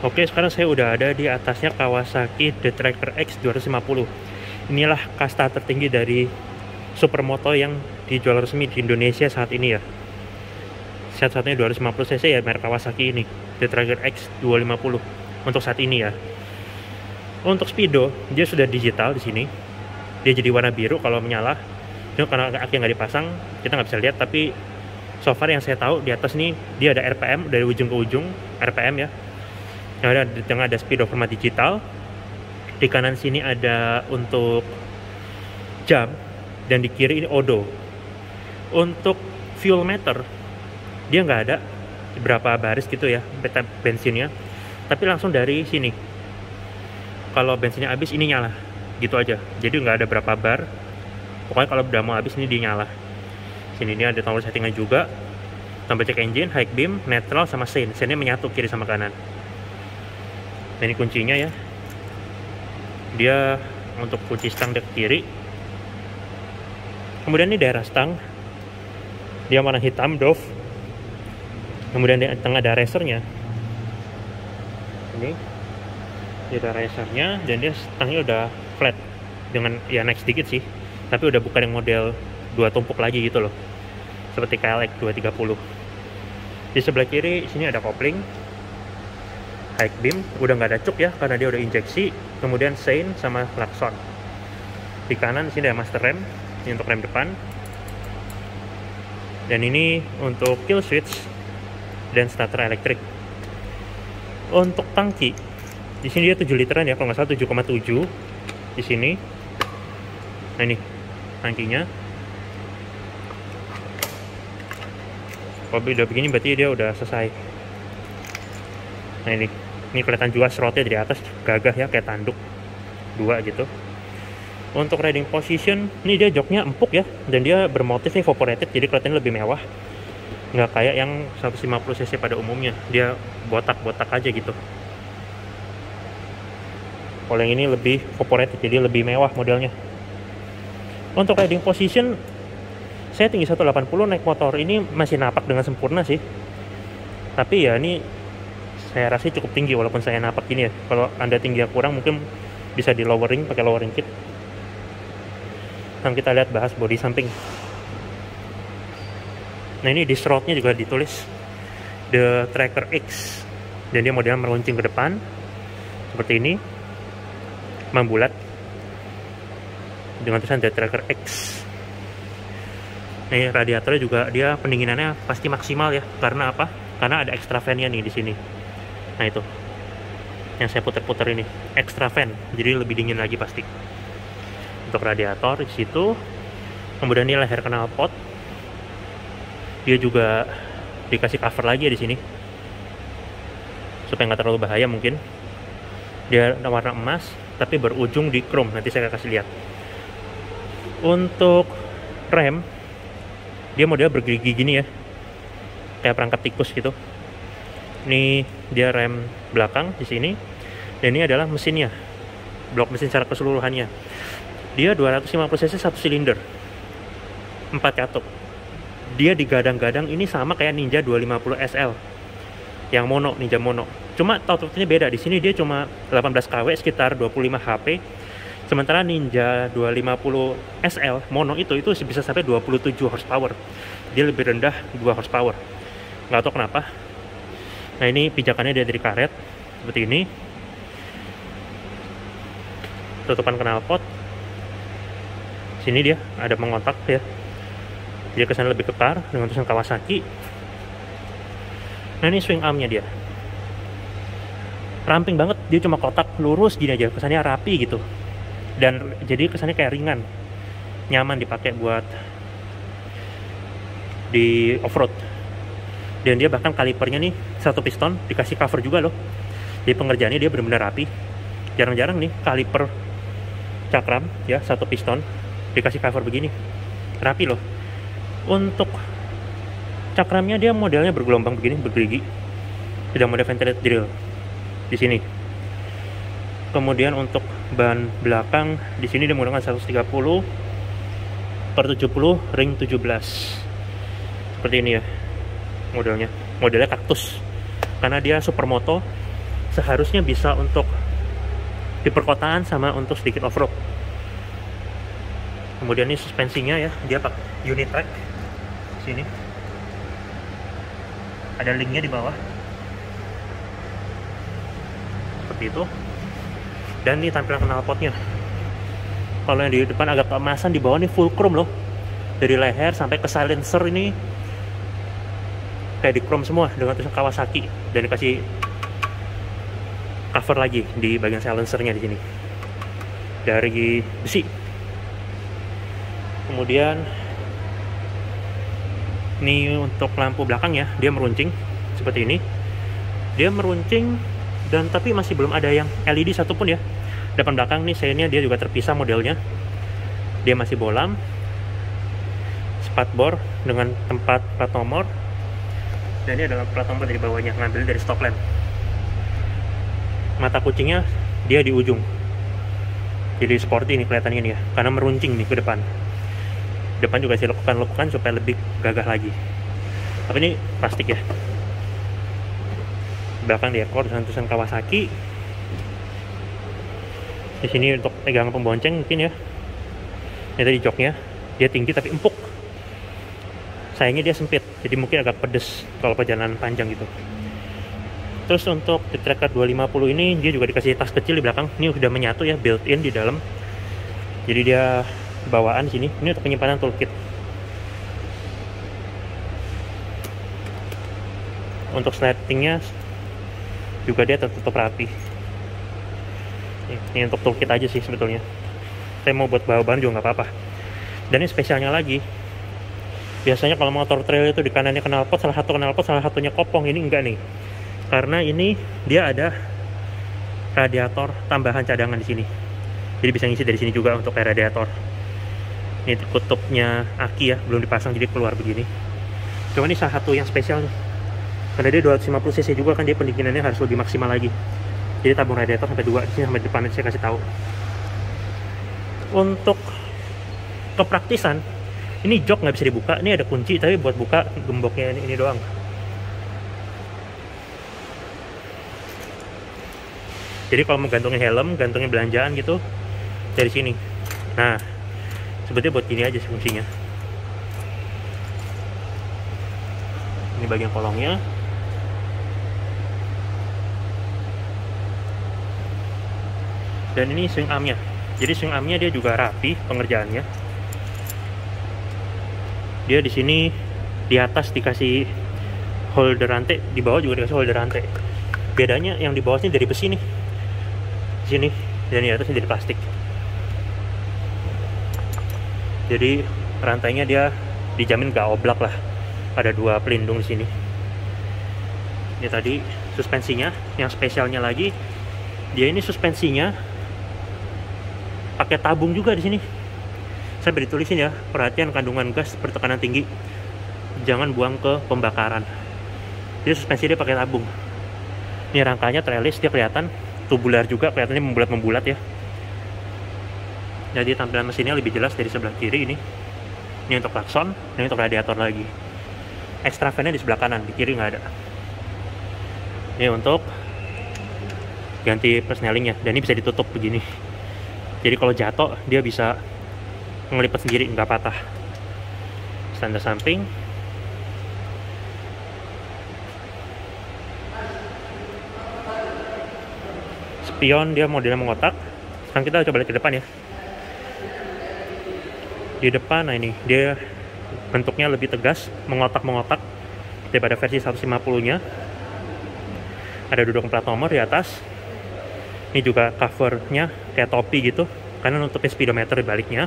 Oke, sekarang saya udah ada di atasnya Kawasaki The Tracker X 250. Inilah kasta tertinggi dari supermoto yang dijual resmi di Indonesia saat ini ya. Satu-satunya 250 cc ya merek Kawasaki ini, The Tracker X 250 untuk saat ini ya. Untuk speedo, dia sudah digital di sini. Dia jadi warna biru kalau menyala. Cuma karena aki nggak dipasang, kita nggak bisa lihat. Tapi so far yang saya tahu di atas nih dia ada RPM dari ujung ke ujung, RPM ya. Di tengah ada speedometer digital, di kanan sini ada untuk jam, dan di kiri ini odo. Untuk fuel meter dia nggak ada berapa baris gitu ya bensinnya, tapi langsung dari sini kalau bensinnya habis ini nyala gitu aja, jadi nggak ada berapa bar, pokoknya kalau udah mau habis ini dia nyala. Sini ini ada tombol settingan juga, tombol check engine, high beam, neutral sama sein. Seinnya menyatu kiri sama kanan. Nah, ini kuncinya ya, dia untuk kunci stang ke kiri. Kemudian ini daerah stang, dia warna hitam doff. Kemudian di tengah ada racernya, ini ada racernya, dan dia stangnya udah flat dengan ya naik sedikit sih, tapi udah bukan yang model dua tumpuk lagi gitu loh, seperti KLX 230. Di sebelah kiri sini ada kopling, high beam, udah nggak ada cuk ya karena dia udah injeksi. Kemudian sein sama klakson. Di kanan sini ada master rem, ini untuk rem depan, dan ini untuk kill switch dan starter elektrik. Untuk tangki di sini dia 7 literan ya, kalau nggak salah 7,7 di sini. Nah, ini tangkinya. Kalau udah begini berarti dia udah selesai. Nah, ini kelihatan juga slotnya dari atas gagah ya, kayak tanduk dua gitu. Untuk riding position, ini dia joknya empuk ya, dan dia bermotif evaporated, jadi kelihatannya lebih mewah. Nggak kayak yang 150 cc pada umumnya, dia botak-botak aja gitu. Kalau yang ini lebih evaporated, jadi lebih mewah modelnya. Untuk riding position, saya tinggi 180, naik motor ini masih napak dengan sempurna sih. Tapi ya ini saya rasa cukup tinggi walaupun saya napak gini ya. Kalau Anda tinggi yang kurang mungkin bisa di lowering, pakai lowering kit. Dan kita lihat bahas bodi samping. Nah, ini di strotnya juga ditulis The Tracker X, dan dia modelnya meruncing ke depan seperti ini, membulat dengan tulisan The Tracker X. Nah, radiatornya juga dia pendinginannya pasti maksimal ya. Karena apa? Karena ada extra fan-nya nih di sini. Nah, itu yang saya putar-putar ini extra fan, jadi lebih dingin lagi pasti. Untuk radiator di situ. Kemudian ini leher knalpot, dia juga dikasih cover lagi ya di sini supaya nggak terlalu bahaya. Mungkin dia warna emas tapi berujung di chrome, nanti saya kasih lihat. Untuk rem dia model bergerigi gini ya, kayak perangkap tikus gitu. Ini dia rem belakang di sini, dan ini adalah mesinnya, blok mesin secara keseluruhannya. Dia 250 cc 1 silinder 4 katup. Dia digadang-gadang ini sama kayak Ninja 250 SL yang mono, Ninja mono. Cuma outputnya beda. Di sini dia cuma 18 kW, sekitar 25 HP. Sementara Ninja 250 SL mono itu bisa sampai 27 horsepower. Dia lebih rendah 2 horsepower. Nggak tahu kenapa. Nah, ini pijakannya dia dari karet seperti ini. Tutupan knalpot. Sini dia ada mengontak ya. Dia kesan lebih kekar dengan tulisan Kawasaki. Nah, ini swing armnya dia. Ramping banget, dia cuma kotak lurus gini aja, kesannya rapi gitu. Dan jadi kesannya kayak ringan. Nyaman dipakai buat di off-road. Dan dia bahkan kalipernya nih satu piston, dikasih cover juga loh. Jadi pengerjaannya dia benar-benar rapi. Jarang-jarang nih kaliper cakram ya, satu piston dikasih cover begini. Rapi loh. Untuk cakramnya dia modelnya bergelombang begini, bergerigi. Tidak model ventilated drill di sini. Kemudian untuk ban belakang di sini dia menggunakan 130/70 ring 17. Seperti ini ya modelnya kaktus, karena dia supermoto seharusnya bisa untuk di perkotaan sama untuk sedikit off-road. Kemudian ini suspensinya ya, dia pakai Unitrack. Sini ada linknya di bawah seperti itu. Dan ini tampilan knalpotnya. Kalau yang di depan agak keemasan, di bawah ini full chrome loh, dari leher sampai ke silencer ini kayak di chrome semua dengan tulisan Kawasaki, dan dikasih cover lagi di bagian silencernya di sini dari besi. Kemudian ini untuk lampu belakangnya, dia meruncing seperti ini. Dia meruncing dan tapi masih belum ada yang LED satupun ya. Depan belakang nih seinnya dia juga terpisah modelnya. Dia masih bolam, spatbor dengan tempat plat nomor. Dan ini adalah plat nomor dari bawahnya, ngambil dari stock lamp. Mata kucingnya dia di ujung, jadi sporty ini kelihatannya nih ya, karena meruncing nih ke depan. Depan juga saya lakukan supaya lebih gagah lagi. Tapi ini plastik ya. Belakang diekor dengan tulisan Kawasaki. Di sini untuk pegangan pembonceng mungkin ya. Ini tadi joknya, dia tinggi tapi empuk. Sayangnya dia sempit, jadi mungkin agak pedes kalau perjalanan panjang gitu. Terus untuk di Tracker 250 ini dia juga dikasih tas kecil di belakang. Ini udah menyatu ya, built-in di dalam. Jadi dia bawaan sini. Ini untuk penyimpanan toolkit. Untuk slidingnya juga dia tertutup rapi. Ini untuk toolkit aja sih sebetulnya. Saya mau buat bawa ban juga nggak apa-apa. Dan ini spesialnya lagi, biasanya kalau motor trail itu di kanannya knalpot, salah satu knalpot, salah satunya kopong. Ini enggak nih, karena ini dia ada radiator tambahan cadangan di sini. Jadi bisa ngisi dari sini juga untuk kayak radiator. Ini kutubnya aki ya, belum dipasang jadi keluar begini. Cuma ini salah satu yang spesial nih, karena dia 250 cc juga kan, dia pendinginannya harus lebih maksimal lagi. Jadi tabung radiator sampai 2 di sini, sampai depan saya kasih tahu. Untuk kepraktisan, ini jok nggak bisa dibuka. Ini ada kunci, tapi buat buka gemboknya ini doang. Jadi kalau mau gantungin helm, gantungin belanjaan gitu dari sini. Nah, sebetulnya buat gini aja sih fungsinya. Ini bagian kolongnya. Dan ini swing armnya. Jadi swing armnya dia juga rapi pengerjaannya. Dia di sini di atas dikasih holder rantai, di bawah juga dikasih holder rantai. Bedanya yang di bawah sini dari besi nih, di sini, dan di atasnya dari plastik. Jadi rantainya dia dijamin gak oblak lah. Ada 2 pelindung di sini. Ini tadi suspensinya, yang spesialnya lagi, dia ini suspensinya pakai tabung juga di sini. Saya beri tulisin ya, perhatian kandungan gas bertekanan tinggi, jangan buang ke pembakaran. Jadi suspensi dia pakai tabung. Ini rangkanya trellis, dia kelihatan tubular juga, kelihatannya membulat-membulat ya. Jadi tampilan mesinnya lebih jelas dari sebelah kiri ini. Ini untuk klakson, ini untuk radiator lagi. Extra fan-nya di sebelah kanan, di kiri nggak ada. Ini untuk ganti persnelingnya, dan ini bisa ditutup begini. Jadi kalau jatuh dia bisa ngelipat sendiri, nggak patah. Standar samping. Spion dia modelnya mengotak. Sekarang kita coba lihat ke depan ya. Di depan, nah ini dia bentuknya lebih tegas, mengotak-mengotak daripada versi 150-nya. Ada duduk plat nomor di atas. Ini juga covernya kayak topi gitu, karena nutupin speedometer di baliknya.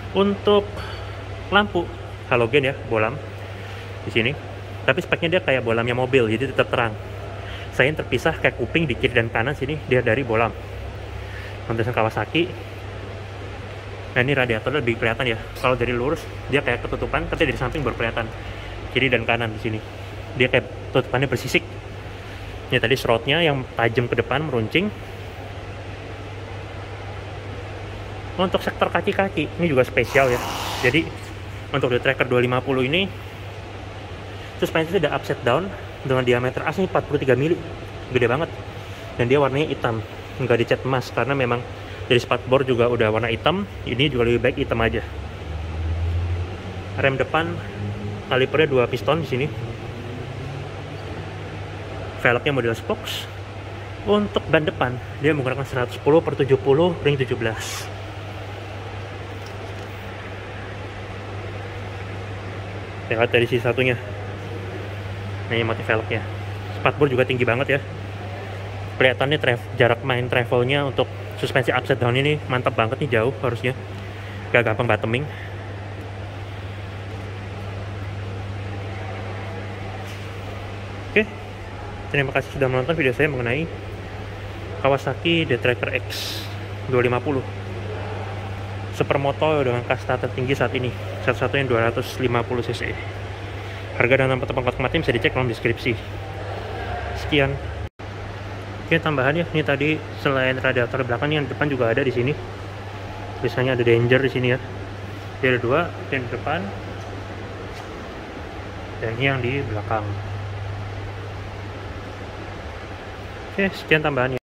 Untuk lampu halogen ya, bolam di sini. Tapi speknya dia kayak bolamnya mobil, jadi tetap terang. Saya terpisah kayak kuping di kiri dan kanan sini dia dari bolam. Kontesan Kawasaki. Nah ini radiator lebih kelihatan ya. Kalau dari lurus dia kayak ketutupan, tapi dari samping baru kelihatan. Kiri dan kanan di sini dia kayak tutupannya bersisik. Ini tadi serotnya yang tajam ke depan meruncing. Untuk sektor kaki-kaki ini juga spesial ya. Jadi untuk The Tracker 250 ini suspensi sudah upside down dengan diameter asli 43 mili. gede banget, dan dia warnanya hitam, nggak dicat emas karena memang dari spatbor juga udah warna hitam. Ini juga lebih baik hitam aja. Rem depan kalipernya 2 piston di sini. Velgnya model spokes. Untuk ban depan dia menggunakan 110/70 ring 17. Lihat dari sisi satunya. Nah, ini motif velgnya. Spatbor juga tinggi banget ya. Kelihatannya jarak main travelnya untuk suspensi upside down ini mantap banget nih, jauh harusnya. Gak gampang bottoming. Oke, terima kasih sudah menonton video saya mengenai Kawasaki D-Tracker X 250 Supermoto dengan kasta tertinggi saat ini, satu-satunya 250 cc. Harga dan nama tempat tempatnya bisa dicek dalam deskripsi. Sekian. Oke, tambahan ya, ini tadi selain radiator belakang, yang depan juga ada di sini. Tulisannya ada danger di sini ya. Dia ada 2, yang di depan dan yang di belakang. Oke, sekian tambahannya.